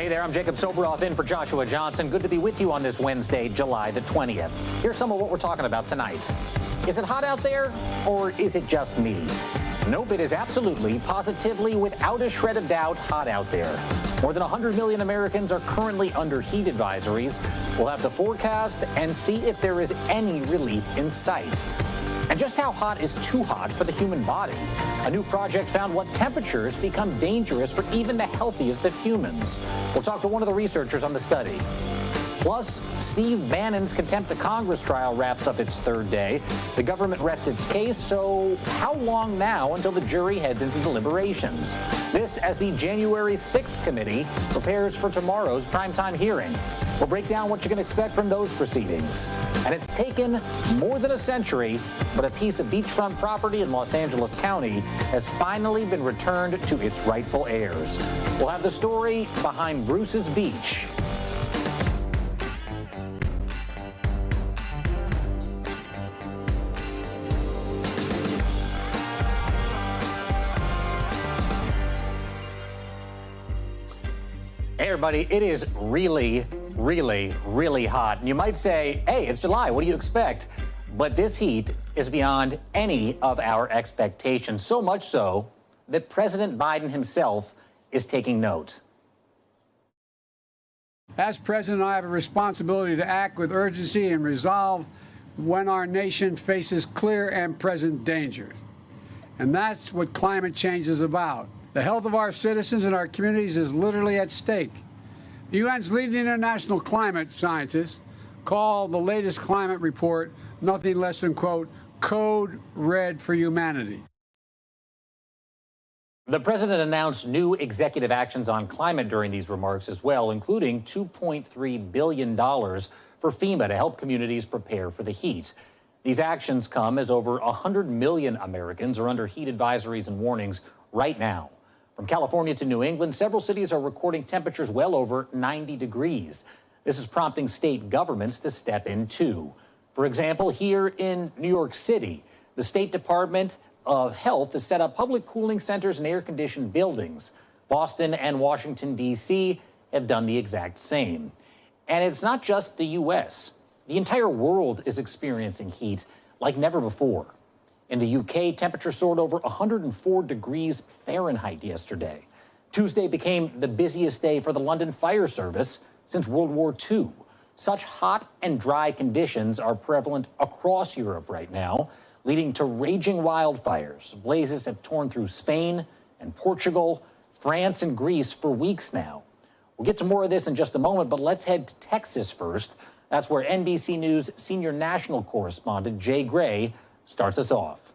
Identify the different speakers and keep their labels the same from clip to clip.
Speaker 1: Hey there, I'm Jacob Soboroff in for Joshua Johnson. Good to be with you on this Wednesday, July the 20th. Here's some of what we're talking about tonight. Is it hot out there, or is it just me? Nope, it is absolutely, positively, without a shred of doubt, hot out there. More than 100 million Americans are currently under heat advisories. We'll have the forecast and see if there is any relief in sight. And just how hot is too hot for the human body? A new project found what temperatures become dangerous for even the healthiest of humans. We'll talk to one of the researchers on the study. Plus, Steve Bannon's contempt of Congress trial wraps up its third day. The government rests its case, so how long now until the jury heads into deliberations? This as the January 6th committee prepares for tomorrow's primetime hearing. We'll break down what you can expect from those proceedings. And it's taken more than a century, but a piece of beachfront property in Los Angeles County has finally been returned to its rightful heirs. We'll have the story behind Bruce's Beach. Hey everybody, it is really hot. And you might say, hey, it's July, what do you expect? But this heat is beyond any of our expectations, so much so that President Biden himself is taking note.
Speaker 2: As president, I have a responsibility to act with urgency and resolve when our nation faces clear and present dangers. And that's what climate change is about. The health of our citizens and our communities is literally at stake. The UN's leading international climate scientists call the latest climate report nothing less than, quote, code red for humanity.
Speaker 1: The president announced new executive actions on climate during these remarks as well, including $2.3 billion for FEMA to help communities prepare for the heat. These actions come as over 100 million Americans are under heat advisories and warnings right now. From California to New England, several cities are recording temperatures well over 90 degrees. This is prompting state governments to step in too. For example, here in New York City, the State Department of Health has set up public cooling centers and air-conditioned buildings. Boston and Washington, D.C. have done the exact same. And it's not just the U.S. The entire world is experiencing heat like never before. In the UK, temperatures soared over 104 degrees Fahrenheit yesterday. Tuesday became the busiest day for the London Fire Service since World War II. Such hot and dry conditions are prevalent across Europe right now, leading to raging wildfires. Blazes have torn through Spain and Portugal, France and Greece for weeks now. We'll get to more of this in just a moment, but let's head to Texas first. That's where NBC News senior national correspondent Jay Gray starts us off.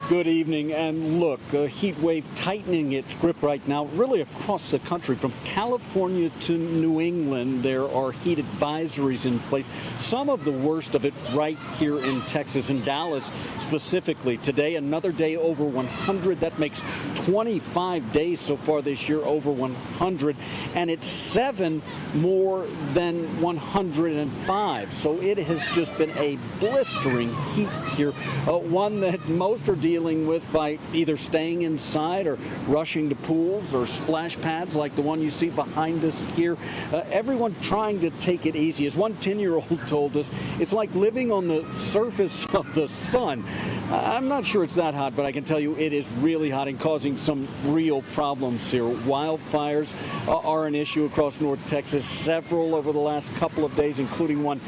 Speaker 3: Good evening, and look, a heat wave tightening its grip right now, really across the country. From California to New England, there are heat advisories in place. Some of the worst of it right here in Texas, in Dallas specifically. Today, another day over 100. That makes 25 days so far this year over 100, and it's 7 more than 105. So it has just been a blistering heat here, one that most are dealing with by either staying inside or rushing to pools or splash pads like the one you see behind us here. Everyone trying to take it easy. As one 10-year-old told us, it's like living on the surface of the sun. I'm not sure it's that hot, but I can tell you it is really hot and causing some real problems here. Wildfires are an issue across North Texas, several over the last couple of days, including one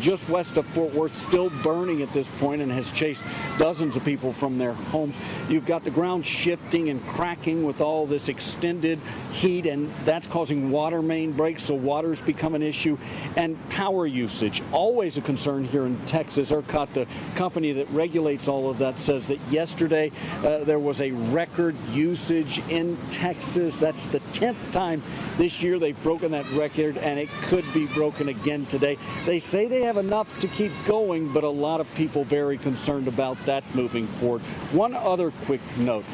Speaker 3: just west of Fort Worth, still burning at this point and has chased dozens of people from their homes. You've got the ground shifting and cracking with all this extended heat, and that's causing water main breaks, so water's become an issue. And power usage, always a concern here in Texas. ERCOT, the company that regulates all of that, says that yesterday there was a record usage in Texas. That's the 10th time this year they've broken that record, and it could be broken again today. They say they have enough to keep going, but a lot of people very concerned about that moving forward. One other quick note.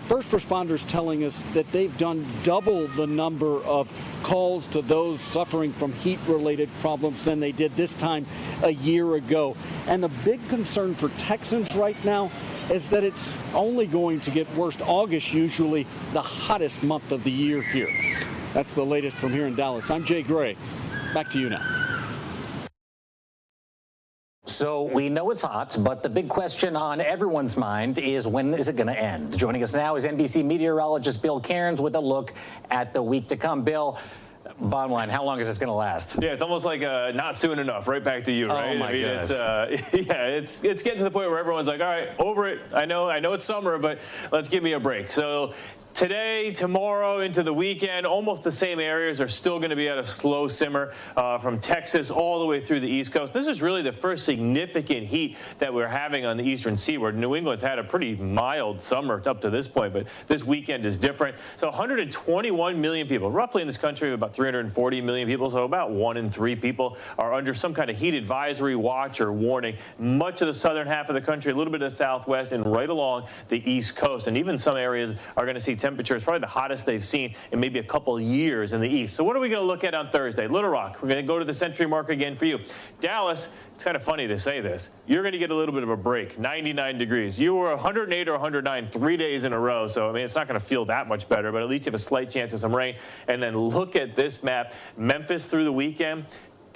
Speaker 3: First responders telling us that they've done double the number of calls to those suffering from heat-related problems than they did this time a year ago. And the big concern for Texans right now is that it's only going to get worse. August, usually the hottest month of the year here. That's the latest from here in Dallas. I'm Jay Gray. Back to you now.
Speaker 1: So we know it's hot, but the big question on everyone's mind is, when is it going to end? Joining us now is NBC meteorologist Bill Cairns with a look at the week to come. Bill, bottom line, how long is this going to last?
Speaker 4: Yeah, it's almost like not soon enough. Right back to you, right?
Speaker 1: Oh my goodness.
Speaker 4: It's getting to the point where everyone's like, all right, over it. I know it's summer, but let's give me a break. So today, tomorrow, into the weekend, almost the same areas are still going to be at a slow simmer from Texas all the way through the East Coast. This is really the first significant heat that we're having on the eastern seaboard. New England's had a pretty mild summer up to this point, but this weekend is different. So 121 million people, roughly in this country, about 340 million people, so about 1 in 3 people are under some kind of heat advisory, watch, or warning. Much of the southern half of the country, a little bit of the southwest, and right along the East Coast. And even some areas are going to see temperatures probably the hottest they've seen in maybe a couple years in the east. So what are we going to look at on Thursday? Little Rock, we're going to go to the century mark again for you. Dallas, it's kind of funny to say this, you're going to get a little bit of a break. 99 degrees. You were 108 or 109 3 days in a row, so I mean it's not going to feel that much better, but at least you have a slight chance of some rain. And then look at this map. Memphis through the weekend.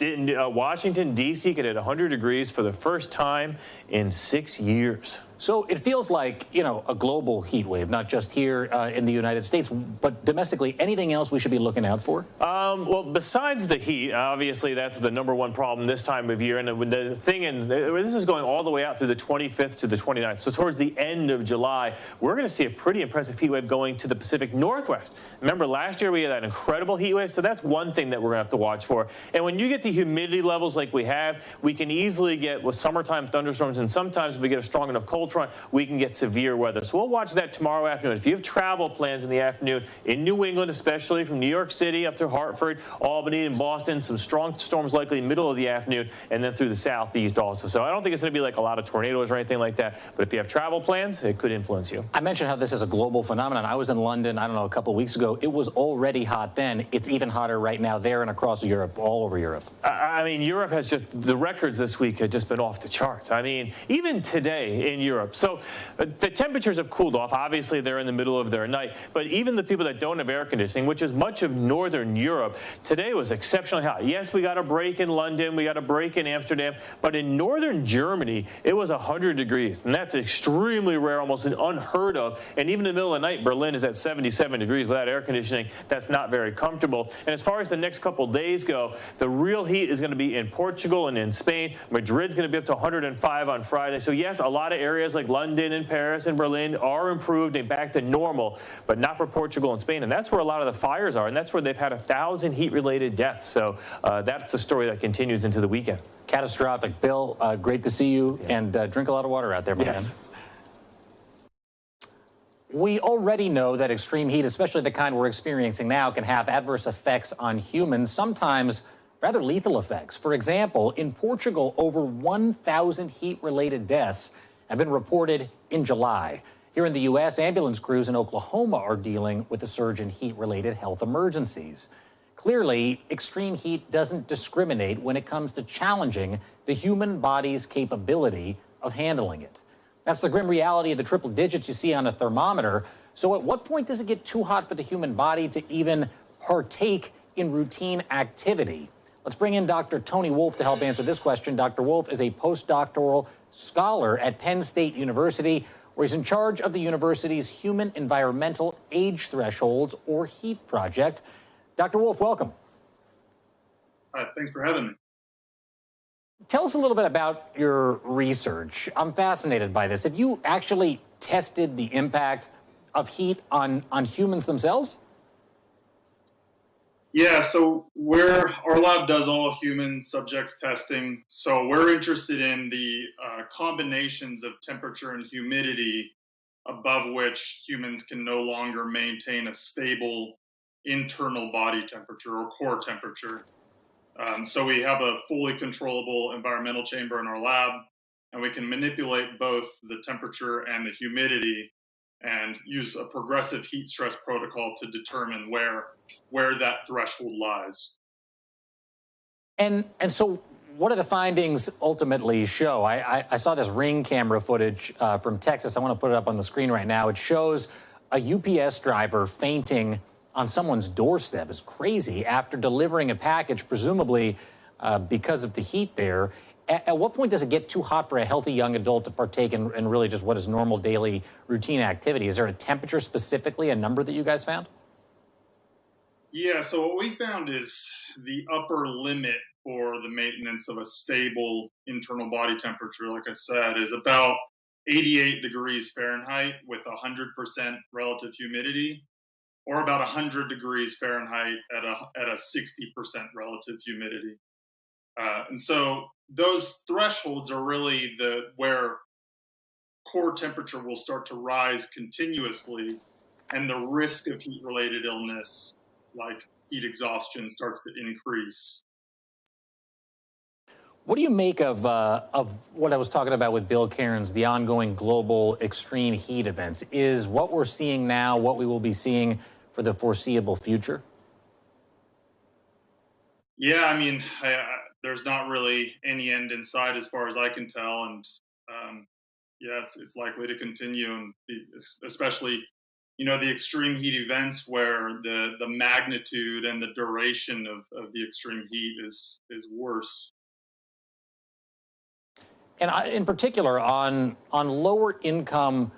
Speaker 4: Washington, D.C. could hit 100 degrees for the first time in 6 years.
Speaker 1: So it feels like, a global heat wave, not just here in the United States, but domestically. Anything else we should be looking out for?
Speaker 4: Well, besides the heat, obviously that's the #1 problem this time of year. And the thing, this is going all the way out through the 25th to the 29th. So towards the end of July, we're going to see a pretty impressive heat wave going to the Pacific Northwest. Remember, last year we had that incredible heat wave, so that's one thing that we're going to have to watch for. And when you get the humidity levels like we have, we can easily get with summertime thunderstorms, and sometimes if we get a strong enough cold front, we can get severe weather. So we'll watch that tomorrow afternoon. If you have travel plans in the afternoon in New England, especially from New York City up to Hartford, Albany, and Boston, some strong storms likely middle of the afternoon, and then through the southeast also. So I don't think it's going to be like a lot of tornadoes or anything like that, but if you have travel plans, it could influence you.
Speaker 1: I mentioned how this is a global phenomenon. I was in London, I don't know, a couple of weeks ago. It was already hot then. It's even hotter right now there and across Europe, all over Europe.
Speaker 4: I mean, Europe has the records this week have just been off the charts. I mean, even today in Europe. So the temperatures have cooled off. Obviously, they're in the middle of their night. But even the people that don't have air conditioning, which is much of northern Europe, today was exceptionally hot. Yes, we got a break in London. We got a break in Amsterdam. But in northern Germany, it was 100 degrees. And that's extremely rare, almost unheard of. And even in the middle of the night, Berlin is at 77 degrees without air conditioning. That's not very comfortable. And as far as the next couple days go, the real heat is going to be in Portugal and in Spain. Madrid's going to be up to 105 on Friday. So yes, a lot of areas like London and Paris and Berlin are improved and back to normal, but not for Portugal and Spain. And that's where a lot of the fires are. And that's where they've had 1,000 heat-related deaths. So that's a story that continues into the weekend.
Speaker 1: Catastrophic. Bill, great to see you, and drink a lot of water out there, my man. We already know that extreme heat, especially the kind we're experiencing now, can have adverse effects on humans, sometimes rather lethal effects. For example, in Portugal, over 1,000 heat-related deaths have been reported in July. Here in the U.S., ambulance crews in Oklahoma are dealing with a surge in heat-related health emergencies. Clearly, extreme heat doesn't discriminate when it comes to challenging the human body's capability of handling it. That's the grim reality of the triple digits you see on a thermometer. So at what point does it get too hot for the human body to even partake in routine activity? Let's bring in Dr. Tony Wolfe to help answer this question. Dr. Wolfe is a postdoctoral scholar at Penn State University, where he's in charge of the university's Human Environmental Age Thresholds, or HEAT project. Dr. Wolfe, welcome.
Speaker 5: Hi, thanks for having me.
Speaker 1: Tell us a little bit about your research. I'm fascinated by this. Have you actually tested the impact of heat on humans themselves?
Speaker 5: Yeah, so our lab does all human subjects testing. So we're interested in the combinations of temperature and humidity above which humans can no longer maintain a stable internal body temperature or core temperature. So we have a fully controllable environmental chamber in our lab. and we can manipulate both the temperature and the humidity and use a progressive heat stress protocol to determine where that threshold lies.
Speaker 1: And so what do the findings ultimately show? I saw this Ring camera footage from Texas. I want to put it up on the screen right now. It shows a UPS driver fainting on someone's doorstep. It's crazy, after delivering a package, presumably because of the heat there. At what point does it get too hot for a healthy young adult to partake in really just what is normal daily routine activity? Is there a temperature specifically, a number that you guys found?
Speaker 5: Yeah, so what we found is the upper limit for the maintenance of a stable internal body temperature, like I said, is about 88 degrees Fahrenheit with 100% relative humidity, or about 100 degrees Fahrenheit at a 60% relative humidity. And so those thresholds are really where core temperature will start to rise continuously, and the risk of heat-related illness, like heat exhaustion, starts to increase.
Speaker 1: What do you make of what I was talking about with Bill Cairns, the ongoing global extreme heat events? Is what we're seeing now what we will be seeing for the foreseeable future?
Speaker 5: Yeah, I mean, there's not really any end in sight as far as I can tell, and yeah, it's likely to continue, and especially, the extreme heat events where the magnitude and the duration of the extreme heat is worse.
Speaker 1: And in particular, on lower income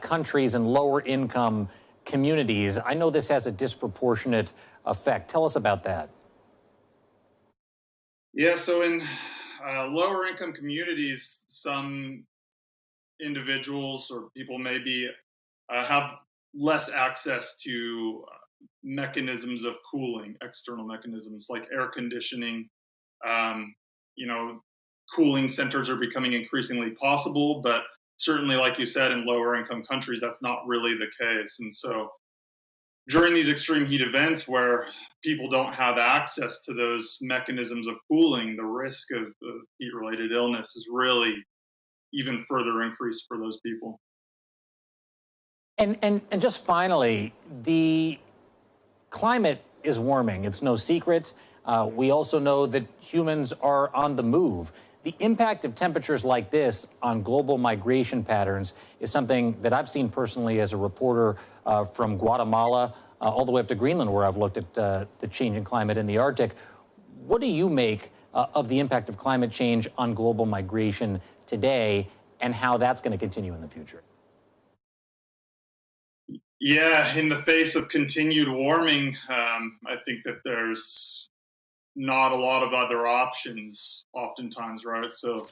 Speaker 1: countries and lower income communities, I know this has a disproportionate effect. Tell us about that.
Speaker 5: Yeah, so in lower income communities, some individuals or people maybe have less access to mechanisms of cooling, external mechanisms like air conditioning. Cooling centers are becoming increasingly possible, but certainly, like you said, in lower income countries, that's not really the case. And so during these extreme heat events where people don't have access to those mechanisms of cooling, the risk of heat-related illness is really even further increased for those people.
Speaker 1: And just finally, the climate is warming. It's no secret. We also know that humans are on the move. The impact of temperatures like this on global migration patterns is something that I've seen personally as a reporter from Guatemala all the way up to Greenland, where I've looked at the changing climate in the Arctic. What do you make of the impact of climate change on global migration today, and how that's going to continue in the future?
Speaker 5: Yeah, in the face of continued warming, I think that there's not a lot of other options oftentimes, right? So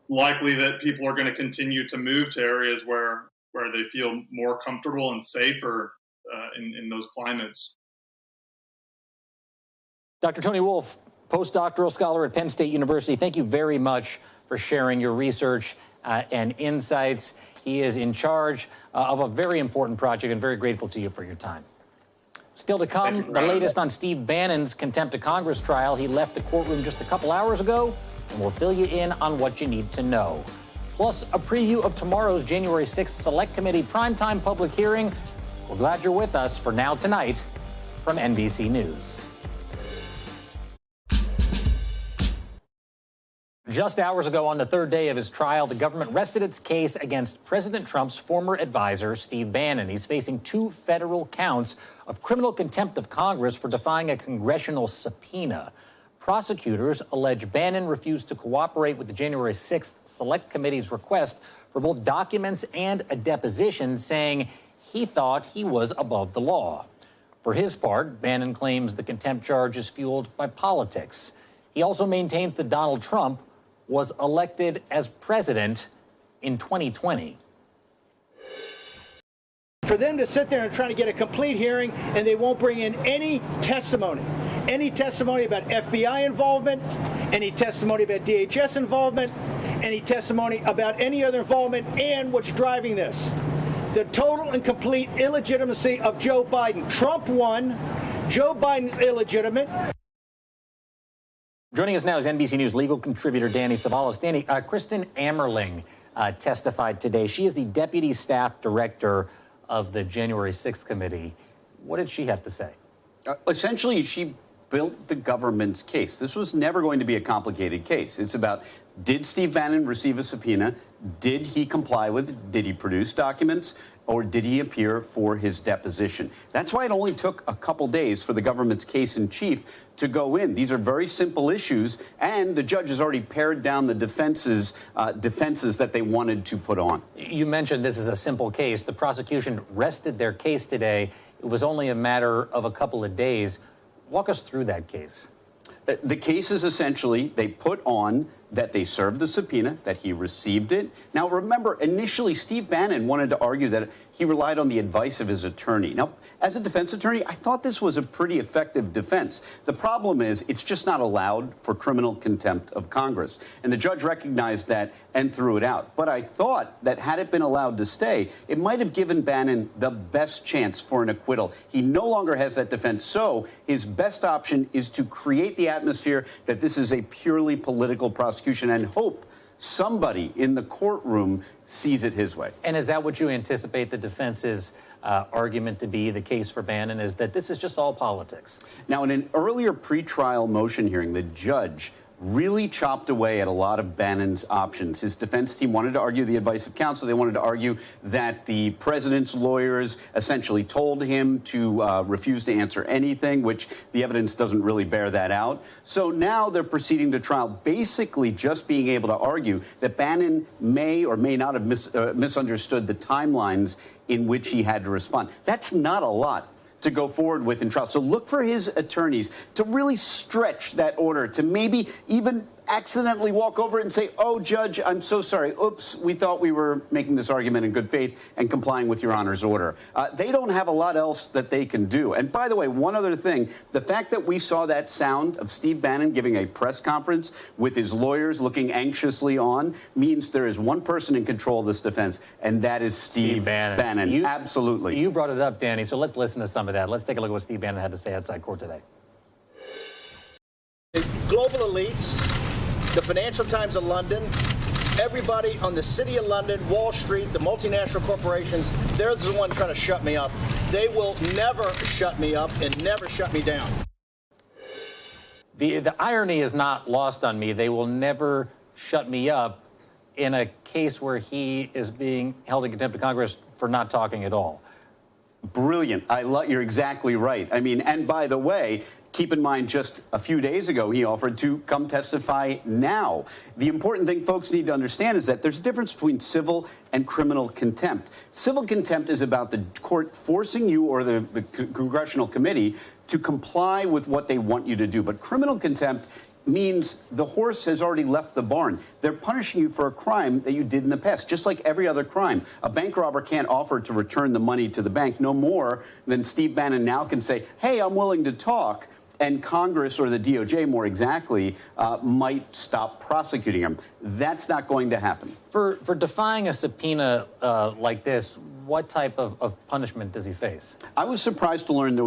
Speaker 5: likely that people are going to continue to move to areas where they feel more comfortable and safer in those climates.
Speaker 1: Dr. Tony Wolfe, postdoctoral scholar at Penn State University, thank you very much for sharing your research and insights. He is in charge of a very important project, and very grateful to you for your time. Still to come, the latest on Steve Bannon's contempt of Congress trial. He left the courtroom just a couple hours ago, and we'll fill you in on what you need to know. Plus, a preview of tomorrow's January 6th Select Committee primetime public hearing. We're glad you're with us for Now Tonight from NBC News. Just hours ago, on the third day of his trial, the government rested its case against President Trump's former advisor, Steve Bannon. He's facing 2 federal counts of criminal contempt of Congress for defying a congressional subpoena. Prosecutors allege Bannon refused to cooperate with the January 6th Select Committee's request for both documents and a deposition, saying he thought he was above the law. For his part, Bannon claims the contempt charge is fueled by politics. He also maintains that Donald Trump was elected as president in 2020.
Speaker 6: For them to sit there and try to get a complete hearing, and they won't bring in any testimony about FBI involvement, any testimony about DHS involvement, any testimony about any other involvement, and what's driving this. The total and complete illegitimacy of Joe Biden. Trump won. Joe Biden's illegitimate.
Speaker 1: Joining us now is NBC News legal contributor Danny Savalas. Danny, Kristen Ammerling testified today. She is the deputy staff director of the January 6th committee. What did she have to say?
Speaker 7: Essentially, she built the government's case. This was never going to be a complicated case. It's about, did Steve Bannon receive a subpoena? Did he comply with it? Did he produce documents? Or did he appear for his deposition? That's why it only took a couple days for the government's case in chief to go in. These are very simple issues, and the judge has already pared down the defenses that they wanted to put on.
Speaker 1: You mentioned this is a simple case. The prosecution rested their case today. It was only a matter of a couple of days. Walk us through that case.
Speaker 7: The case is essentially, they put on that they served the subpoena, that he received it. Now, remember, initially, Steve Bannon wanted to argue that he relied on the advice of his attorney. Now, as a defense attorney, I thought this was a pretty effective defense. The problem is it's just not allowed for criminal contempt of Congress. And the judge recognized that and threw it out. But I thought that had it been allowed to stay, it might have given Bannon the best chance for an acquittal. He no longer has that defense. So his best option is to create the atmosphere that this is a purely political prosecution and hope somebody in the courtroom sees it his way.
Speaker 1: And is that what you anticipate the defense's argument to be, the case for Bannon, is that this is just all politics?
Speaker 7: Now, in an earlier pretrial motion hearing, the judge really chopped away at a lot of Bannon's options. His defense team wanted to argue the advice of counsel. They wanted to argue that the president's lawyers essentially told him to refuse to answer anything, which the evidence doesn't really bear that out. So now they're proceeding to trial, basically just being able to argue that Bannon may or may not have misunderstood the timelines in which he had to respond. That's not a lot to go forward with in trial. So look for his attorneys to really stretch that order, to maybe even accidentally walk over and say, oh, Judge, I'm so sorry. Oops, we thought we were making this argument in good faith and complying with Your Honor's order. They don't have a lot else that they can do. And by the way, one other thing, the fact that we saw that sound of Steve Bannon giving a press conference with his lawyers looking anxiously on means there is one person in control of this defense, and that is Steve Bannon. Absolutely.
Speaker 1: You brought it up, Danny, so let's listen to some of that. Let's take a look at what Steve Bannon had to say outside court today.
Speaker 6: Global elites, the Financial Times of London, everybody on the City of London, Wall Street, the multinational corporations, they're the ones trying to shut me up. They will never shut me up and never shut me down.
Speaker 1: The irony is not lost on me. They will never shut me up in a case where he is being held in contempt of Congress for not talking at all.
Speaker 7: Brilliant. You're exactly right. I mean, and by the way, keep in mind, just a few days ago, he offered to come testify now. The important thing folks need to understand is that there's a difference between civil and criminal contempt. Civil contempt is about the court forcing you or the congressional committee to comply with what they want you to do. But criminal contempt means the horse has already left the barn. They're punishing you for a crime that you did in the past, just like every other crime. A bank robber can't offer to return the money to the bank no more than Steve Bannon now can say, hey, I'm willing to talk. And Congress, or the DOJ more exactly, might stop prosecuting him. That's not going to happen.
Speaker 1: For defying a subpoena like this, what type of punishment does he face?
Speaker 7: I was surprised to learn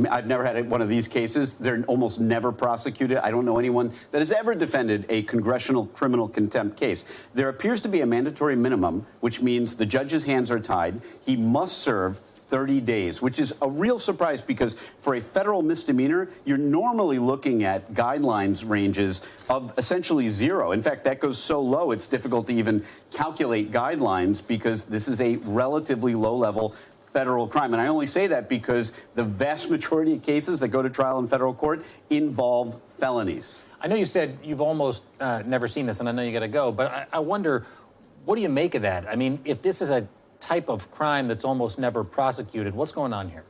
Speaker 7: I've never had one of these cases. They're almost never prosecuted. I don't know anyone that has ever defended a congressional criminal contempt case. There appears to be a mandatory minimum, which means the judge's hands are tied. He must serve 30 days, which is a real surprise because for a federal misdemeanor, you're normally looking at guidelines ranges of essentially 0. In fact, that goes so low, it's difficult to even calculate guidelines because this is a relatively low-level federal crime. And I only say that because the vast majority of cases that go to trial in federal court involve felonies.
Speaker 1: I know you said you've almost never seen this, and I know you got to go, but I wonder, what do you make of that? I mean, if this is a type of crime that's almost never prosecuted, what's going on here?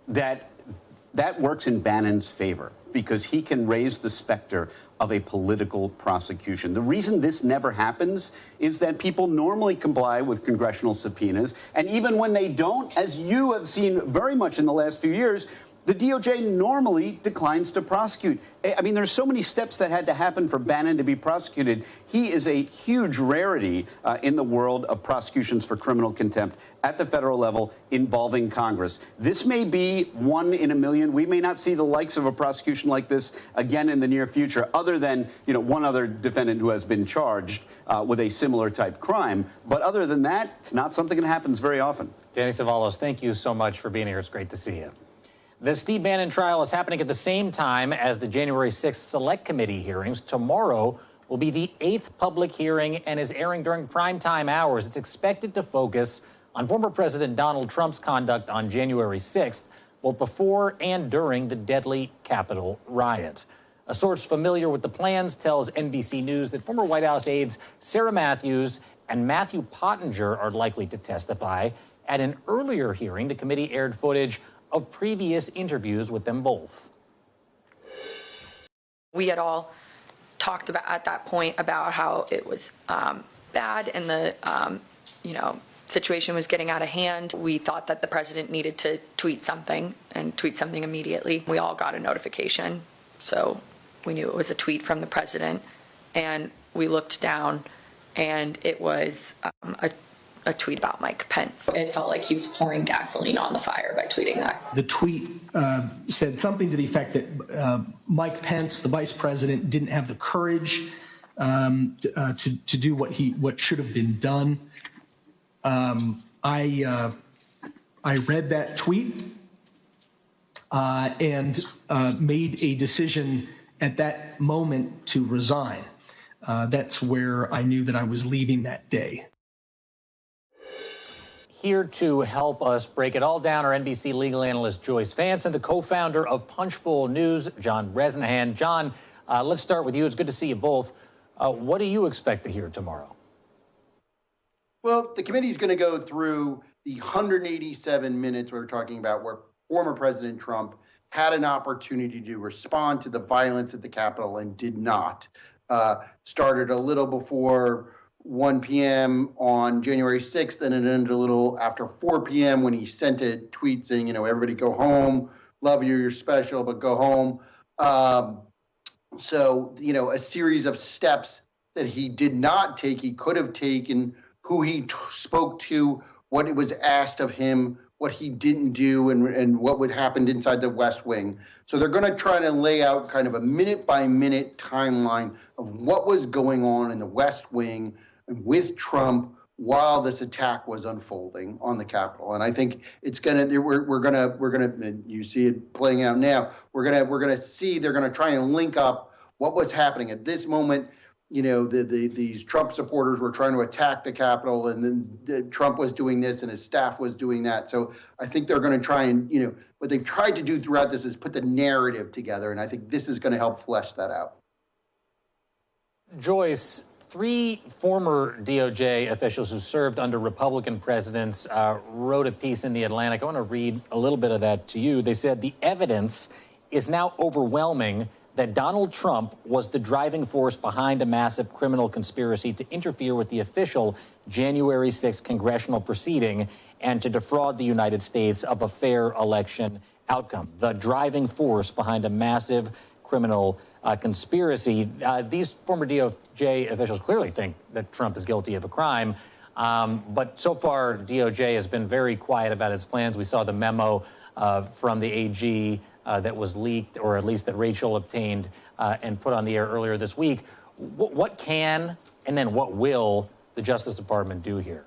Speaker 7: That works in Bannon's favor because he can raise the specter of a political prosecution. The reason this never happens is that people normally comply with congressional subpoenas, and even when they don't, as you have seen very much in the last few years, the DOJ normally declines to prosecute. I mean, there's so many steps that had to happen for Bannon to be prosecuted. He is a huge rarity in the world of prosecutions for criminal contempt at the federal level involving Congress. This may be 1 in a million. We may not see the likes of a prosecution like this again in the near future, other than, one other defendant who has been charged with a similar type crime. But other than that, it's not something that happens very often.
Speaker 1: Danny Savalos, thank you so much for being here. It's great to see you. The Steve Bannon trial is happening at the same time as the January 6th Select Committee hearings. Tomorrow will be the 8th public hearing and is airing during primetime hours. It's expected to focus on former President Donald Trump's conduct on January 6th, both before and during the deadly Capitol riot. A source familiar with the plans tells NBC News that former White House aides Sarah Matthews and Matthew Pottinger are likely to testify. At an earlier hearing, the committee aired footage of previous interviews with them both.
Speaker 8: We had all talked about at that point about how it was bad and the situation was getting out of hand. We thought that the president needed to tweet something and tweet something immediately. We all got a notification, so we knew it was a tweet from the president, and we looked down and it was a tweet about Mike Pence. It felt like he was pouring gasoline on the fire by tweeting that.
Speaker 9: The tweet said something to the effect that Mike Pence, the vice president, didn't have the courage to do what should have been done. I read that tweet and made a decision at that moment to resign. That's where I knew that I was leaving that day.
Speaker 1: Here to help us break it all down, our NBC legal analyst Joyce Vance and the co-founder of Punchbowl News, John Bresnahan. John, let's start with you. It's good to see you both. What do you expect to hear tomorrow?
Speaker 10: Well, the committee is going to go through the 187 minutes we're talking about where former President Trump had an opportunity to respond to the violence at the Capitol and did not. Started a little before 1 p.m. on January 6th, and it ended a little after 4 p.m. when he sent a tweet saying, everybody go home, love you, you're special, but go home. So, a series of steps that he did not take, he could have taken, who he spoke to, what it was asked of him, what he didn't do, and what would happen inside the West Wing. So they're going to try to lay out kind of a minute-by-minute timeline of what was going on in the West Wing with Trump while this attack was unfolding on the Capitol. And I think it's gonna you see it playing out now. We're gonna see they're gonna try and link up what was happening at this moment. These Trump supporters were trying to attack the Capitol, and then Trump was doing this and his staff was doing that. So I think they're going to try and, what they've tried to do throughout this is put the narrative together. And I think this is going to help flesh that out.
Speaker 1: Joyce, 3 former DOJ officials who served under Republican presidents wrote a piece in The Atlantic. I want to read a little bit of that to you. They said the evidence is now overwhelming that Donald Trump was the driving force behind a massive criminal conspiracy to interfere with the official January 6th congressional proceeding and to defraud the United States of a fair election outcome. The driving force behind a massive criminal conspiracy. These former DOJ officials clearly think that Trump is guilty of a crime, but so far DOJ has been very quiet about its plans. We saw the memo from the AG that was leaked, or at least that Rachel obtained and put on the air earlier this week. What can and then what will the Justice Department do here?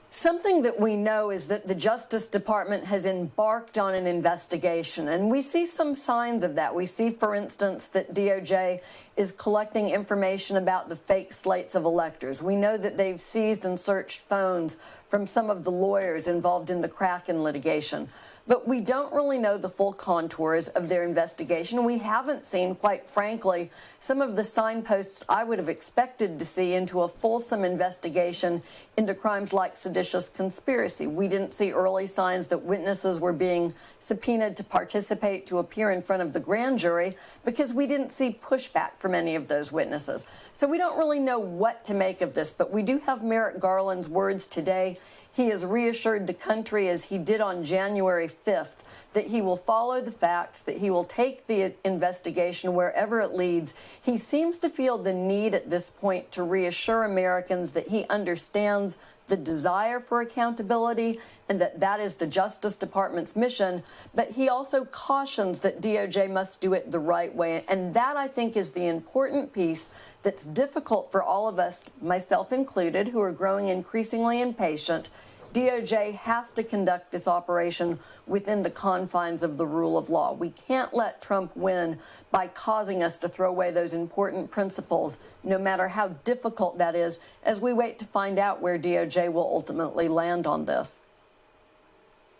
Speaker 11: Something that we know is that the Justice Department has embarked on an investigation, and we see some signs of that. We see, for instance, that DOJ is collecting information about the fake slates of electors. We know that they've seized and searched phones from some of the lawyers involved in the Kraken litigation. But we don't really know the full contours of their investigation. We haven't seen, quite frankly, some of the signposts I would have expected to see into a fulsome investigation into crimes like seditious conspiracy. We didn't see early signs that witnesses were being subpoenaed to participate, to appear in front of the grand jury, because we didn't see pushback from any of those witnesses. So we don't really know what to make of this, but we do have Merrick Garland's words today. He has reassured the country, as he did on January 5th, that he will follow the facts, that he will take the investigation wherever it leads. He seems to feel the need at this point to reassure Americans that he understands the desire for accountability and that that is the Justice Department's mission, but he also cautions that DOJ must do it the right way. And that, I think, is the important piece that's difficult for all of us, myself included, who are growing increasingly impatient. DOJ has to conduct this operation within the confines of the rule of law. We can't let Trump win by causing us to throw away those important principles, no matter how difficult that is, as we wait to find out where DOJ will ultimately land on this.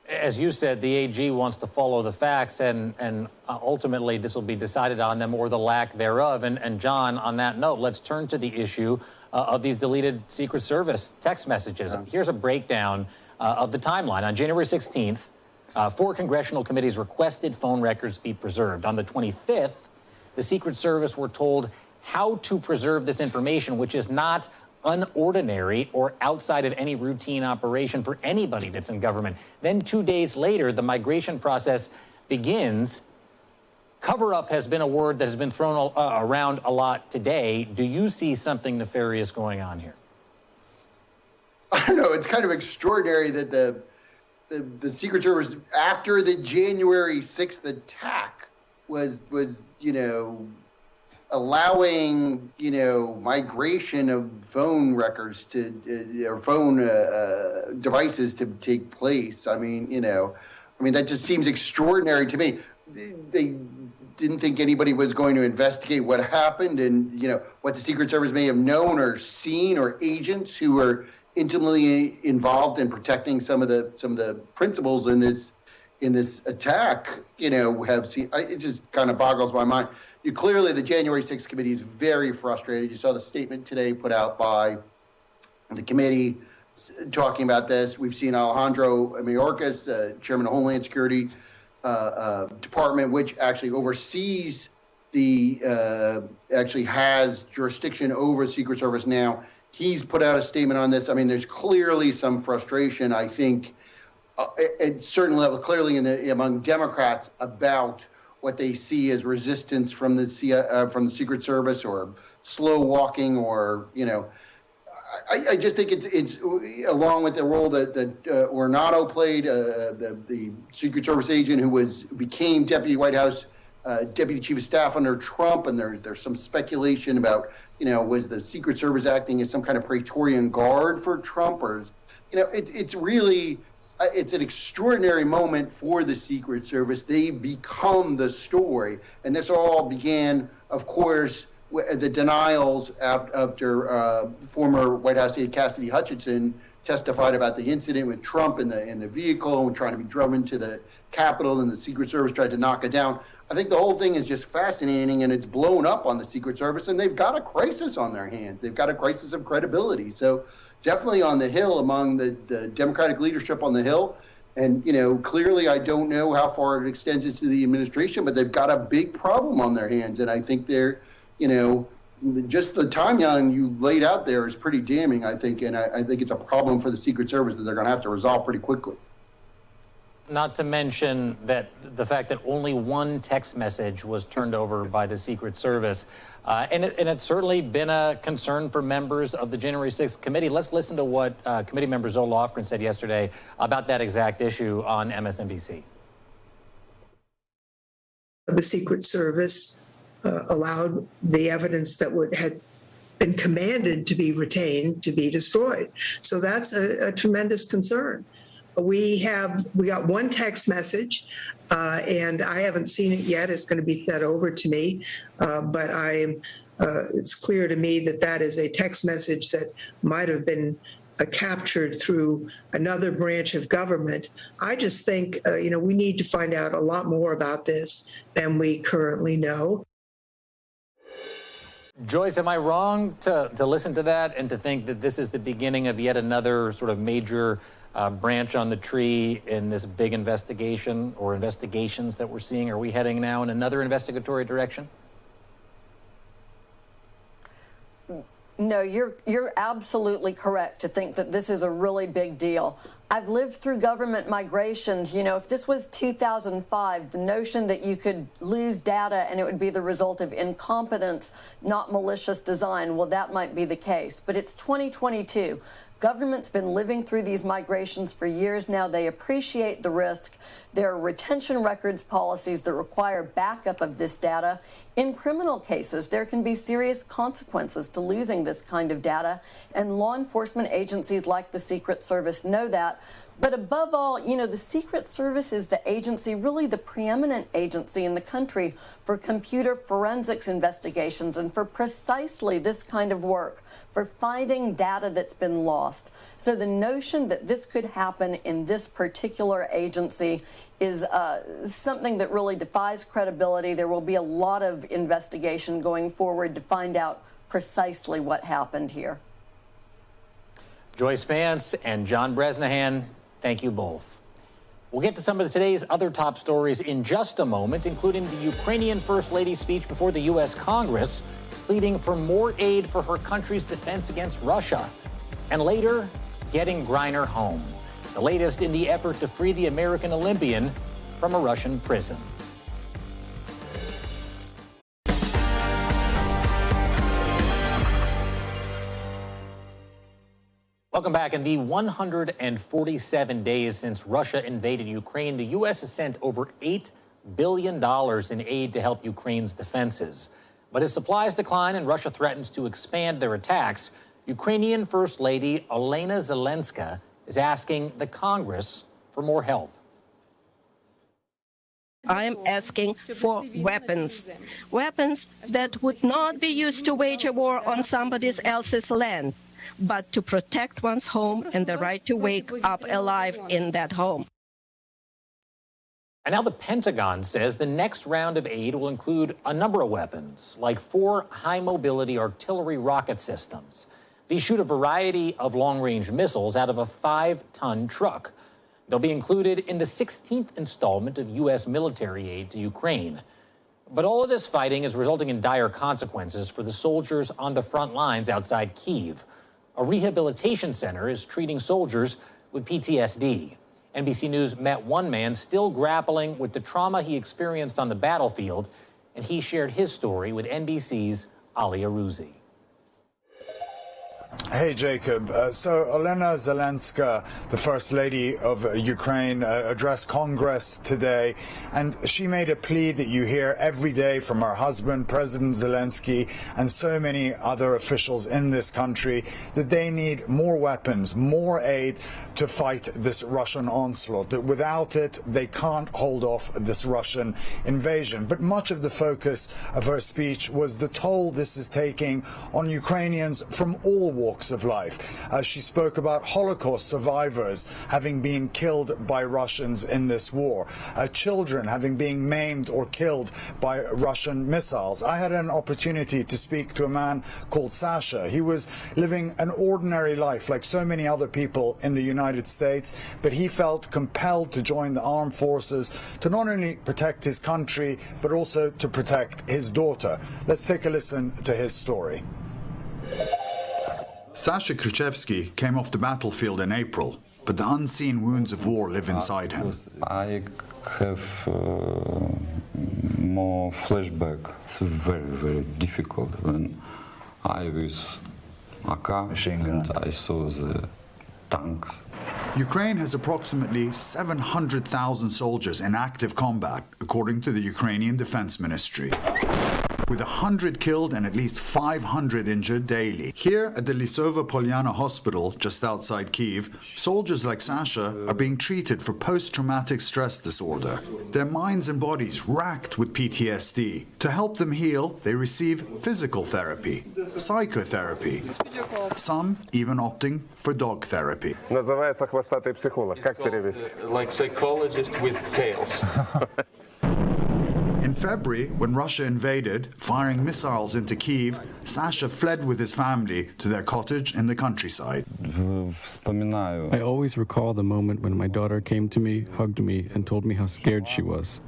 Speaker 1: As you said, the AG wants to follow the facts, and ultimately this will be decided on them or the lack thereof. And John, on that note, let's turn to the issue of these deleted Secret Service text messages. Yeah. Here's a breakdown of the timeline. On January 16th, 4 congressional committees requested phone records be preserved. On the 25th, the Secret Service were told how to preserve this information, which is not unordinary or outside of any routine operation for anybody that's in government. Then 2 days later, the migration process begins. Cover-up has been a word that has been thrown around a lot today. Do you see something nefarious going on here?
Speaker 10: I don't know. It's kind of extraordinary that the Secret Service, after the January 6th attack, was allowing, migration of phone records to or phone devices to take place. I mean, that just seems extraordinary to me. They didn't think anybody was going to investigate what happened and, what the Secret Service may have known or seen, or agents who were intimately involved in protecting some of the principles in this attack, have seen. It just kind of boggles my mind. Clearly, the January 6th committee is very frustrated. You saw the statement today put out by the committee talking about this. We've seen Alejandro Mayorkas, chairman of Homeland Security Department, which actually oversees actually has jurisdiction over Secret Service now. He's put out a statement on this. I mean, there's clearly some frustration, I think, at certain level, clearly among Democrats about what they see as resistance from the Secret Service, or slow walking, or I just think it's along with the role that Ornato played, the Secret Service agent who became Deputy White House Deputy Chief of Staff under Trump, and there's some speculation about was the Secret Service acting as some kind of Praetorian Guard for Trump, or it's really. It's an extraordinary moment for the Secret Service. They've become the story. And this all began, of course, the denials after former White House aide Cassidy Hutchinson testified about the incident with Trump in the vehicle and trying to be driven into the Capitol, and the Secret Service tried to knock it down. I think the whole thing is just fascinating, and it's blown up on the Secret Service, and they've got a crisis on their hands. They've got a crisis of credibility. So definitely on the Hill, among the Democratic leadership on the Hill. And, clearly I don't know how far it extends into the administration, but they've got a big problem on their hands. And I think they're, just the timeline you laid out there is pretty damning, I think. And I think it's a problem for the Secret Service that they're going to have to resolve pretty quickly.
Speaker 1: Not to mention that the fact that only one text message was turned over by the Secret Service. And it's certainly been a concern for members of the January 6th committee. Let's listen to what committee member Zoe Lofgren said yesterday about that exact issue on MSNBC.
Speaker 12: The Secret Service allowed the evidence that had been commanded to be retained to be destroyed. So that's a tremendous concern. We got one text message, and I haven't seen it yet. It's going to be sent over to me, but it's clear to me that is a text message that might have been captured through another branch of government. I just think, we need to find out a lot more about this than we currently know.
Speaker 1: Joyce, am I wrong to listen to that and to think that this is the beginning of yet another sort of major branch on the tree in this big investigation or investigations that we're seeing? Are we heading now in another investigatory direction?
Speaker 11: No, you're absolutely correct to think that this is a really big deal. I've lived through government migrations. You know, if this was 2005, the notion that you could lose data and it would be the result of incompetence, not malicious design, well, that might be the case. But it's 2022. Government's been living through these migrations for years now. They appreciate the risk. There are retention records policies that require backup of this data. In criminal cases, there can be serious consequences to losing this kind of data, and law enforcement agencies like the Secret Service know that. But above all, you know, the Secret Service is the agency, really the preeminent agency in the country for computer forensics investigations and for precisely this kind of work, for finding data that's been lost. So the notion that this could happen in this particular agency is something that really defies credibility. There will be a lot of investigation going forward to find out precisely what happened here.
Speaker 1: Joyce Vance and John Bresnahan, thank you both. We'll get to some of today's other top stories in just a moment, including the Ukrainian First Lady's speech before the U.S. Congress, pleading for more aid for her country's defense against Russia, and later, getting Griner home. The latest in the effort to free the American Olympian from a Russian prison. Welcome back. In the 147 days since Russia invaded Ukraine, the U.S. has sent over $8 billion in aid to help Ukraine's defenses. But as supplies decline and Russia threatens to expand their attacks, Ukrainian First Lady Olena Zelenska is asking the Congress for more help.
Speaker 13: I am asking for weapons that would not be used to wage a war on somebody else's land, but to protect one's home and the right to wake up alive in that home.
Speaker 1: And now the Pentagon says the next round of aid will include a number of weapons, like 4 high-mobility artillery rocket systems. These shoot a variety of long-range missiles out of a 5-ton truck. They'll be included in the 16th installment of U.S. military aid to Ukraine. But all of this fighting is resulting in dire consequences for the soldiers on the front lines outside Kyiv. A rehabilitation center is treating soldiers with PTSD. NBC News met one man still grappling with the trauma he experienced on the battlefield, and he shared his story with NBC's Ali Arouzi.
Speaker 14: Hey, Jacob. So Olena Zelenska, the First Lady of Ukraine, addressed Congress today, and she made a plea that you hear every day from her husband, President Zelensky, and so many other officials in this country, that they need more weapons, more aid to fight this Russian onslaught, that without it, they can't hold off this Russian invasion. But much of the focus of her speech was the toll this is taking on Ukrainians from all walks of life. She spoke about Holocaust survivors having been killed by Russians in this war, children having been maimed or killed by Russian missiles. I had an opportunity to speak to a man called Sasha. He was living an ordinary life like so many other people in the United States, but he felt compelled to join the armed forces to not only protect his country, but also to protect his daughter. Let's take a listen to his story. Sasha Krichevsky came off the battlefield in April, but the unseen wounds of war live inside him.
Speaker 15: I have more flashback. It's very, very difficult when I was AK and I saw the tanks.
Speaker 14: Ukraine has approximately 700,000 soldiers in active combat, according to the Ukrainian Defense Ministry, with 100 killed and at least 500 injured daily. Here at the Lisova Polyana Hospital, just outside Kyiv, soldiers like Sasha are being treated for post-traumatic stress disorder. Their minds and bodies racked with PTSD. To help them heal, they receive physical therapy, psychotherapy, some even opting for dog therapy.
Speaker 16: Называется хвостатый психолог. Как перевести? Like psychologist with tails.
Speaker 14: In February, when Russia invaded, firing missiles into Kyiv, Sasha fled with his family to their cottage in the countryside.
Speaker 17: I always recall the moment when my daughter came to me, hugged me, and told me how scared she was.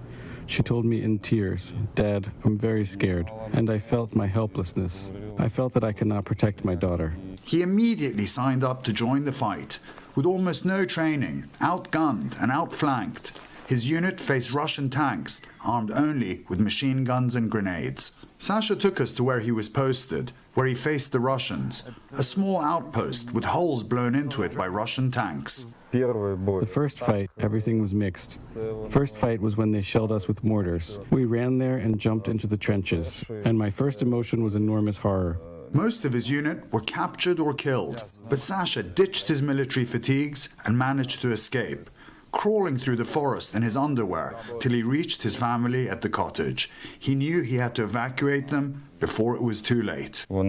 Speaker 17: She told me in tears, "Dad, I'm very scared." And I felt my helplessness. I felt that I could not protect my daughter.
Speaker 14: He immediately signed up to join the fight. With almost no training, outgunned and outflanked, his unit faced Russian tanks, armed only with machine guns and grenades. Sasha took us to where he was posted, where he faced the Russians, a small outpost with holes blown into it by Russian tanks.
Speaker 17: The first fight, everything was mixed. First fight was when they shelled us with mortars. We ran there and jumped into the trenches, and my first emotion was enormous horror.
Speaker 14: Most of his unit were captured or killed, but Sasha ditched his military fatigues and managed to escape, crawling through the forest in his underwear till he reached his family at the cottage. He knew he had to evacuate them before it was too late.
Speaker 17: My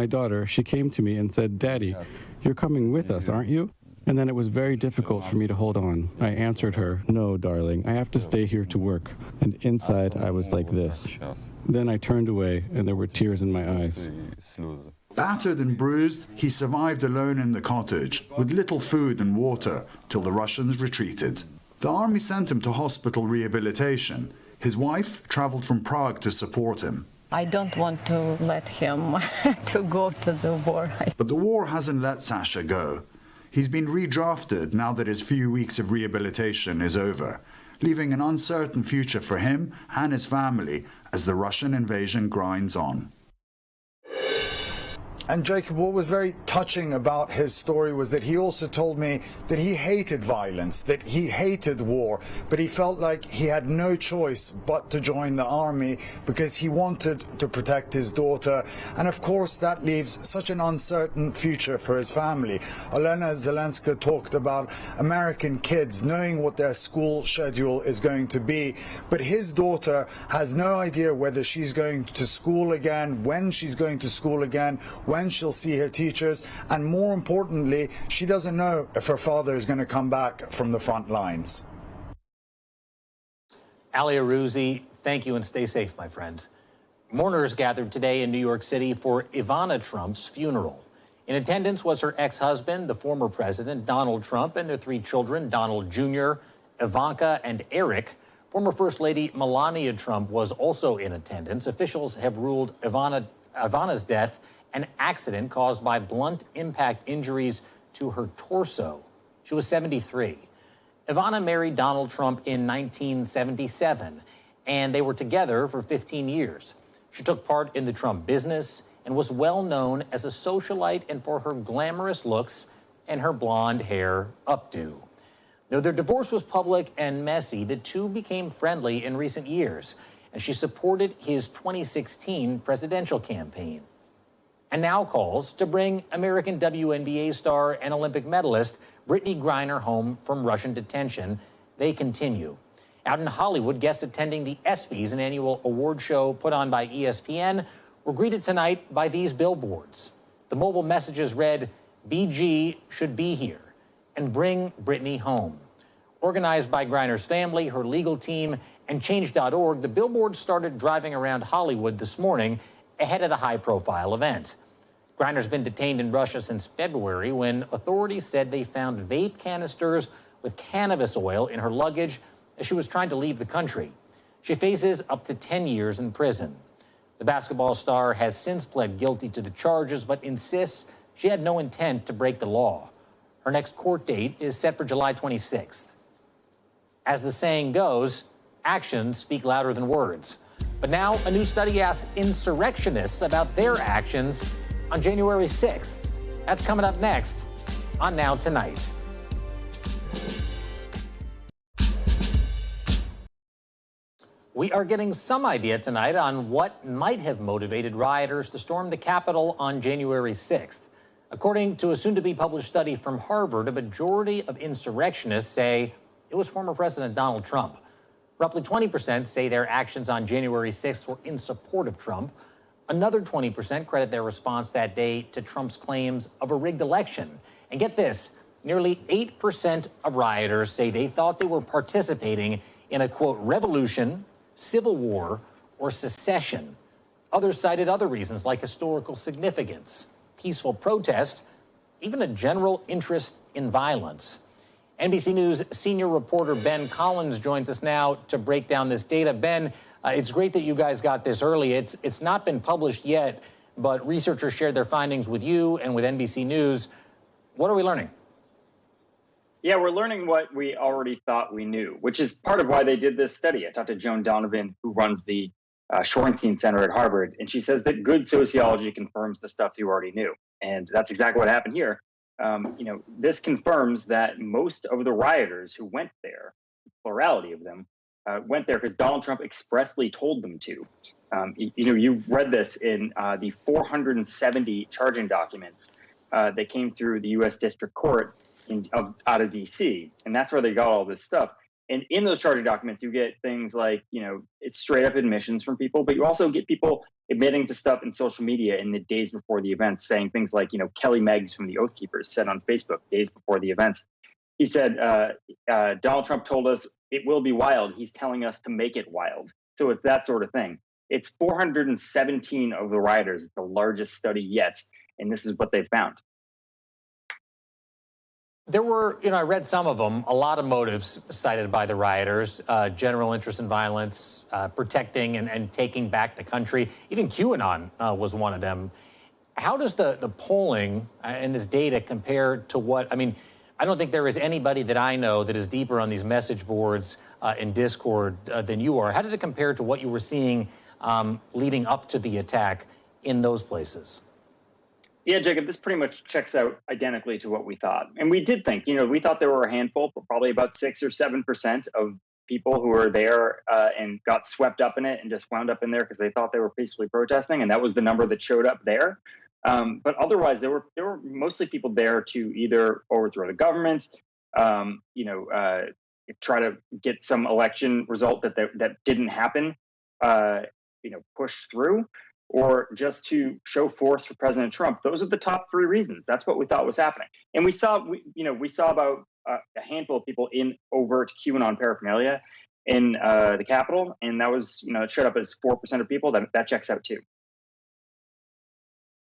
Speaker 17: daughter, she came to me and said, "Daddy, you're coming with us, aren't you?" And then it was very difficult for me to hold on. I answered her, "No, darling, I have to stay here to work." And inside, I was like this. Then I turned away, and there were tears in my eyes.
Speaker 14: Battered and bruised, he survived alone in the cottage, with little food and water, till the Russians retreated. The army sent him to hospital rehabilitation. His wife traveled from Prague to support him.
Speaker 18: I don't want to let him to go to the war.
Speaker 14: But the war hasn't let Sasha go. He's been redrafted now that his few weeks of rehabilitation is over, leaving an uncertain future for him and his family as the Russian invasion grinds on. And Jacob, what was very touching about his story was that he also told me that he hated violence, that he hated war, but he felt like he had no choice but to join the army because he wanted to protect his daughter. And of course, that leaves such an uncertain future for his family. Olena Zelenska talked about American kids knowing what their school schedule is going to be, but his daughter has no idea whether she's going to school again, when she's going to school again, when she'll see her teachers, and more importantly, she doesn't know if her father is going to come back from the front lines.
Speaker 1: Ali Arouzi, thank you and stay safe, my friend. Mourners gathered today in New York City for Ivana Trump's funeral. In attendance was her ex-husband, the former president, Donald Trump, and their three children, Donald Jr., Ivanka, and Eric. Former First Lady Melania Trump was also in attendance. Officials have ruled Ivana's death an accident caused by blunt impact injuries to her torso. She was 73. Ivana married Donald Trump in 1977, and they were together for 15 years. She took part in the Trump business and was well known as a socialite and for her glamorous looks and her blonde hair updo. Though their divorce was public and messy, the two became friendly in recent years, and she supported his 2016 presidential campaign. And now calls to bring American WNBA star and Olympic medalist Brittany Griner home from Russian detention. They continue. Out in Hollywood, guests attending the ESPYs, an annual award show put on by ESPN, were greeted tonight by these billboards. The mobile messages read, "BG should be here," and "Bring Brittany home." Organized by Griner's family, her legal team, and Change.org, the billboards started driving around Hollywood this morning ahead of the high-profile event. Griner's been detained in Russia since February when authorities said they found vape canisters with cannabis oil in her luggage as she was trying to leave the country. She faces up to 10 years in prison. The basketball star has since pled guilty to the charges but insists she had no intent to break the law. Her next court date is set for July 26th. As the saying goes, actions speak louder than words. But now a new study asks insurrectionists about their actions on January 6th. That's coming up next on Now Tonight. We are getting some idea tonight on what might have motivated rioters to storm the Capitol on January 6th. According to a soon-to-be published study from Harvard, a majority of insurrectionists say it was former President Donald Trump. Roughly 20% say their actions on January 6th were in support of Trump. Another 20% credit their response that day to Trump's claims of a rigged election. And get this, nearly 8% of rioters say they thought they were participating in a, quote, revolution, civil war, or secession. Others cited other reasons like historical significance, peaceful protest, even a general interest in violence. NBC News senior reporter Ben Collins joins us now to break down this data. Ben, it's great that you guys got this early. It's not been published yet, but researchers shared their findings with you and with NBC News. What are we learning?
Speaker 19: Yeah, we're learning what we already thought we knew, which is part of why they did this study. I talked to Joan Donovan, who runs the Shorenstein Center at Harvard, and she says that good sociology confirms the stuff you already knew. And that's exactly what happened here. This confirms that most of the rioters who went there, plurality of them, went there because Donald Trump expressly told them to. You read this in the 470 charging documents that came through the U.S. District Court out of D.C., and that's where they got all this stuff. And in those charging documents, you get things like, it's straight up admissions from people, but you also get people admitting to stuff in social media in the days before the events, saying things like, Kelly Meggs from the Oath Keepers said on Facebook days before the events. He said, Donald Trump told us it will be wild. He's telling us to make it wild. So it's that sort of thing. It's 417 of the rioters, the largest study yet, and this is what they found.
Speaker 1: There were, I read some of them, a lot of motives cited by the rioters, general interest in violence, protecting and taking back the country. Even QAnon was one of them. How does the polling and this data compare to what, I don't think there is anybody that I know that is deeper on these message boards in Discord than you are. How did it compare to what you were seeing leading up to the attack in those places?
Speaker 19: Yeah, Jacob, this pretty much checks out identically to what we thought. And we did think, we thought there were a handful, but probably about 6 or 7% of people who were there and got swept up in it and just wound up in there because they thought they were peacefully protesting. And that was the number that showed up there. But otherwise, there were mostly people there to either overthrow the government, try to get some election result that didn't happen, pushed through, or just to show force for President Trump. Those are the top 3 reasons. That's what we thought was happening. And we saw about a handful of people in overt QAnon paraphernalia in the Capitol, and that was, it showed up as 4% of people. That checks out too.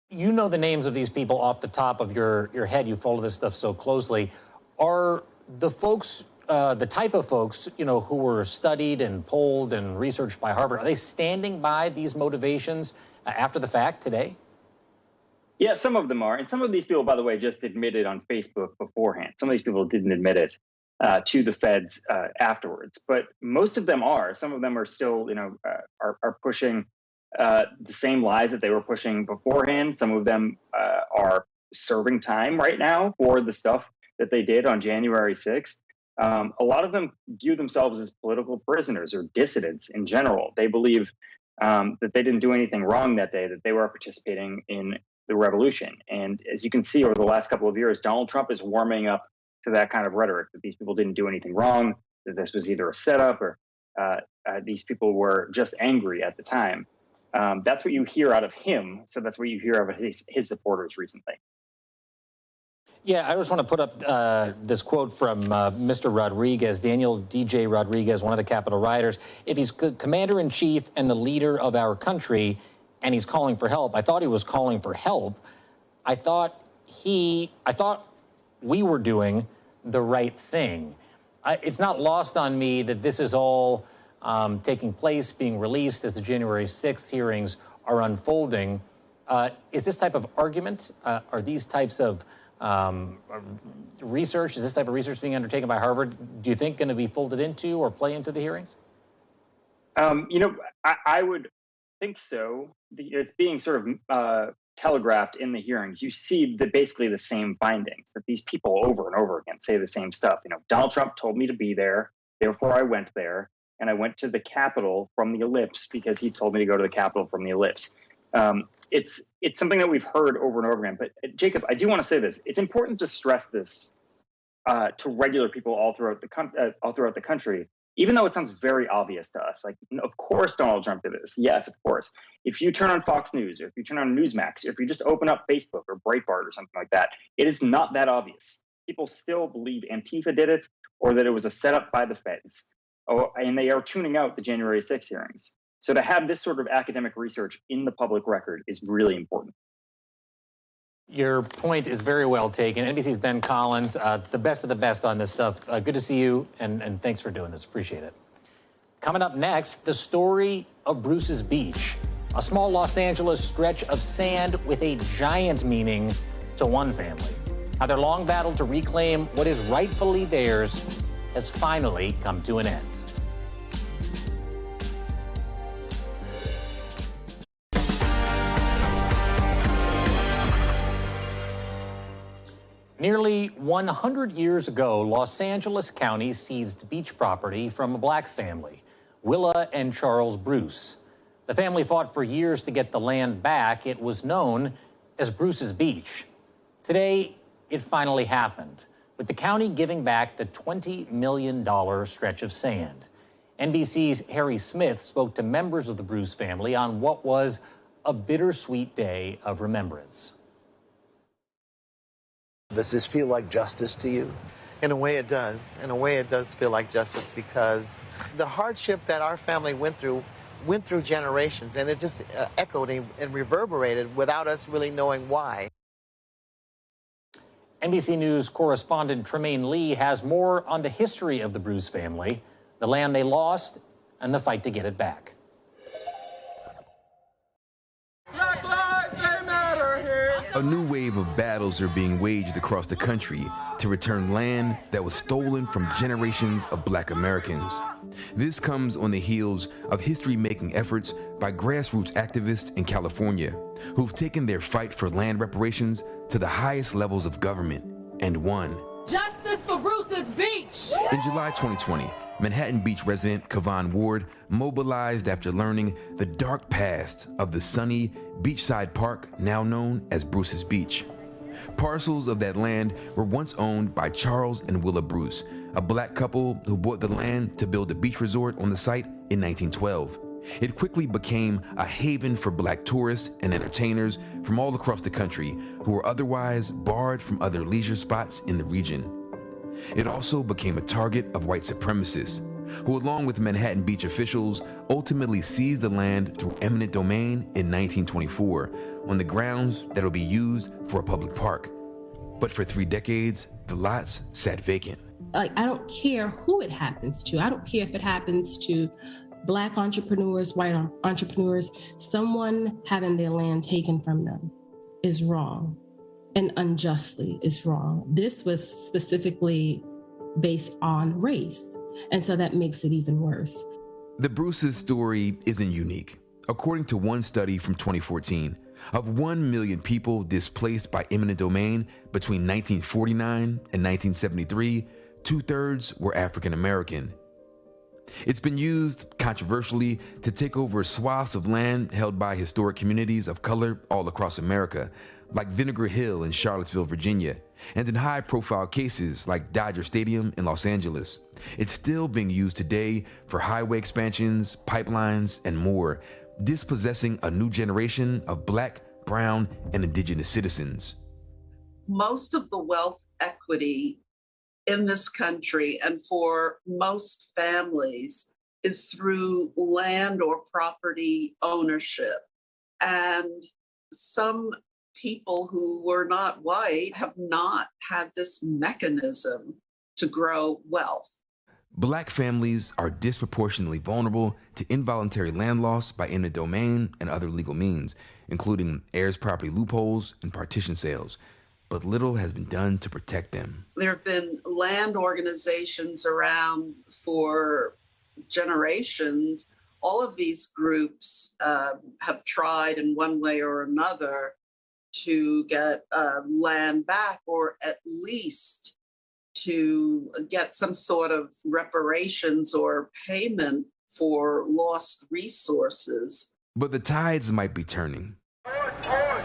Speaker 1: You know the names of these people off the top of your head. You follow this stuff so closely. Are the folks, the type of folks, who were studied and polled and researched by Harvard, are they standing by these motivations after the fact today?
Speaker 19: Yeah, some of them are. And some of these people, by the way, just admitted on Facebook beforehand. Some of these people didn't admit it to the feds afterwards. But most of them are. Some of them are still, are pushing the same lies that they were pushing beforehand. Some of them are serving time right now for the stuff that they did on January 6th. A lot of them view themselves as political prisoners or dissidents in general. They believe that they didn't do anything wrong that day, that they were participating in the revolution. And as you can see over the last couple of years, Donald Trump is warming up to that kind of rhetoric, that these people didn't do anything wrong, that this was either a setup or these people were just angry at the time. That's what you hear out of him. So that's what you hear out of his supporters recently.
Speaker 1: Yeah, I just want to put up this quote from Mr. Rodriguez, Daniel DJ Rodriguez, one of the Capitol rioters. If he's commander-in-chief and the leader of our country and he's calling for help, I thought he was calling for help. I thought we were doing the right thing. It's not lost on me that this is all taking place, being released as the January 6th hearings are unfolding. Is this type of argument, are these types of research, is this type of research being undertaken by Harvard, do you think going to be folded into or play into the hearings?
Speaker 19: I would think so. It's being sort of telegraphed in the hearings. You see basically the same findings, that these people over and over again say the same stuff. Donald Trump told me to be there, therefore I went there, and I went to the Capitol from the ellipse because he told me to go to the Capitol from the ellipse. It's something that we've heard over and over again. But Jacob, I do want to say this. It's important to stress this to regular people all throughout the country, even though it sounds very obvious to us. Like, of course Donald Trump did this. Yes, of course. If you turn on Fox News, or if you turn on Newsmax, or if you just open up Facebook or Breitbart or something like that, it is not that obvious. People still believe Antifa did it, or that it was a setup by the feds. And they are tuning out the January 6th hearings. So to have this sort of academic research in the public record is really important.
Speaker 1: Your point is very well taken. NBC's Ben Collins, the best of the best on this stuff. Good to see you, and thanks for doing this. Appreciate it. Coming up next, the story of Bruce's Beach, a small Los Angeles stretch of sand with a giant meaning to one family. How their long battle to reclaim what is rightfully theirs has finally come to an end. Nearly 100 years ago, Los Angeles County seized beach property from a black family, Willa and Charles Bruce. The family fought for years to get the land back. It was known as Bruce's Beach. Today, it finally happened, with the county giving back the $20 million stretch of sand. NBC's Harry Smith spoke to members of the Bruce family on what was a bittersweet day of remembrance.
Speaker 20: Does this feel like justice to you?
Speaker 21: In a way it does. In a way it does feel like justice, because the hardship that our family went through generations, and it just echoed and reverberated without us really knowing why.
Speaker 1: NBC News correspondent Tremaine Lee has more on the history of the Bruce family, the land they lost, and the fight to get it back.
Speaker 22: Black lives, they matter here. A new wave of battles are being waged across the country to return land that was stolen from generations of Black Americans. This comes on the heels of history-making efforts by grassroots activists in California who've taken their fight for land reparations to the highest levels of government and won.
Speaker 23: Justice for Bruce's Beach!
Speaker 22: In July 2020, Manhattan Beach resident Kevon Ward mobilized after learning the dark past of the sunny beachside park now known as Bruce's Beach. Parcels of that land were once owned by Charles and Willa Bruce, a black couple who bought the land to build a beach resort on the site in 1912. It quickly became a haven for black tourists and entertainers from all across the country who were otherwise barred from other leisure spots in the region. It also became a target of white supremacists, who along with Manhattan Beach officials ultimately seized the land through eminent domain in 1924 on the grounds that it would be used for a public park. But for 3 decades, the lots sat vacant.
Speaker 24: I don't care who it happens to. I don't care if it happens to Black entrepreneurs, white entrepreneurs. Someone having their land taken from them is wrong, and unjustly is wrong. This was specifically based on race, and so that makes it even worse.
Speaker 22: The Bruce's story isn't unique. According to one study from 2014, of 1 million people displaced by eminent domain between 1949 and 1973, 2/3 were African American. It's been used controversially to take over swaths of land held by historic communities of color all across America, like Vinegar Hill in Charlottesville, Virginia, and in high-profile cases like Dodger Stadium in Los Angeles. It's still being used today for highway expansions, pipelines, and more, dispossessing a new generation of Black, brown, and indigenous citizens.
Speaker 25: Most of the wealth equity in this country and for most families is through land or property ownership. And some people who were not white have not had this mechanism to grow wealth.
Speaker 22: Black families are disproportionately vulnerable to involuntary land loss by eminent domain and other legal means, including heirs property loopholes and partition sales. But little has been done to protect them.
Speaker 25: There have been land organizations around for generations. All of these groups have tried in one way or another to get land back, or at least to get some sort of reparations or payment for lost resources.
Speaker 22: But the tides might be turning.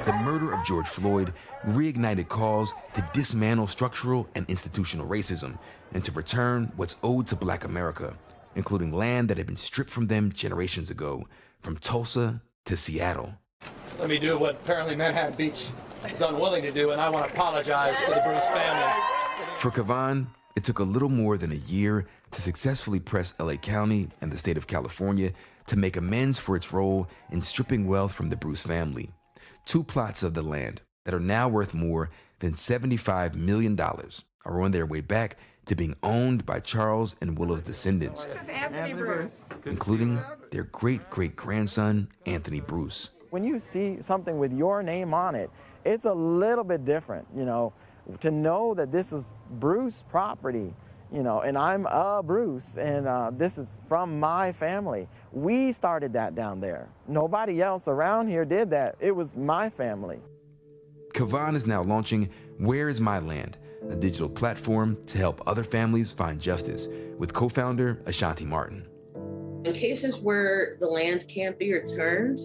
Speaker 22: The murder of George Floyd reignited calls to dismantle structural and institutional racism and to return what's owed to Black America, including land that had been stripped from them generations ago, from Tulsa to Seattle.
Speaker 26: Let me do what apparently Manhattan Beach is unwilling to do, and I want to apologize to the Bruce family.
Speaker 22: For Kevon, it took a little more than a year to successfully press LA County and the state of California to make amends for its role in stripping wealth from the Bruce family. 2 plots of the land, that are now worth more than $75 million are on their way back to being owned by Charles and Willow's descendants, including their great-great-grandson, Anthony Bruce.
Speaker 2: When you see something with your name on it, it's a little bit different, you know, to know that this is Bruce property, you know, and I'm a Bruce, and this is from my family. We started that down there. Nobody else around here did that. It was my family.
Speaker 22: Kavon is now launching Where Is My Land, a digital platform to help other families find justice, with co-founder Ashanti Martin.
Speaker 3: In cases where the land can't be returned,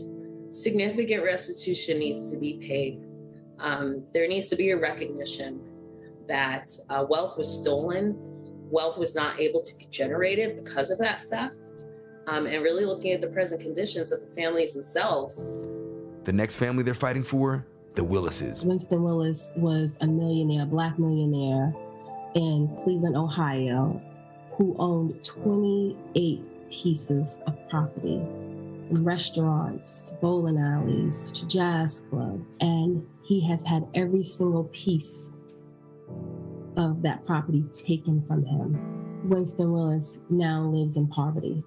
Speaker 3: significant restitution needs to be paid. There needs to be a recognition that wealth was stolen, wealth was not able to be generated because of that theft, and really looking at the present conditions of the families themselves.
Speaker 22: The next family they're fighting for, the Willises.
Speaker 24: Winston Willis was a millionaire, Black millionaire in Cleveland, Ohio, who owned 28 pieces of property, from restaurants to bowling alleys to jazz clubs, and he has had every single piece of that property taken from him. Winston Willis now lives in poverty.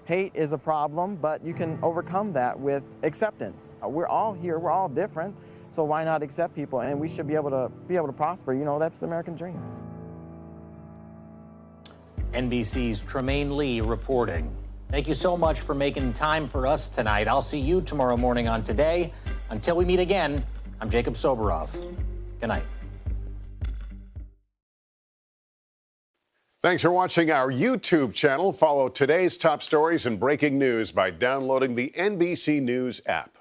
Speaker 2: Hate is a problem, but you can overcome that with acceptance. We're all here, we're all different, so why not accept people? And we should be able to prosper. You know, that's the American dream.
Speaker 1: NBC's Tremaine Lee reporting. Thank you so much for making time for us tonight. I'll see you tomorrow morning on Today. Until we meet again, I'm Jacob Soboroff. Good night.
Speaker 4: Thanks for watching our YouTube channel. Follow today's top stories and breaking news by downloading the NBC News app.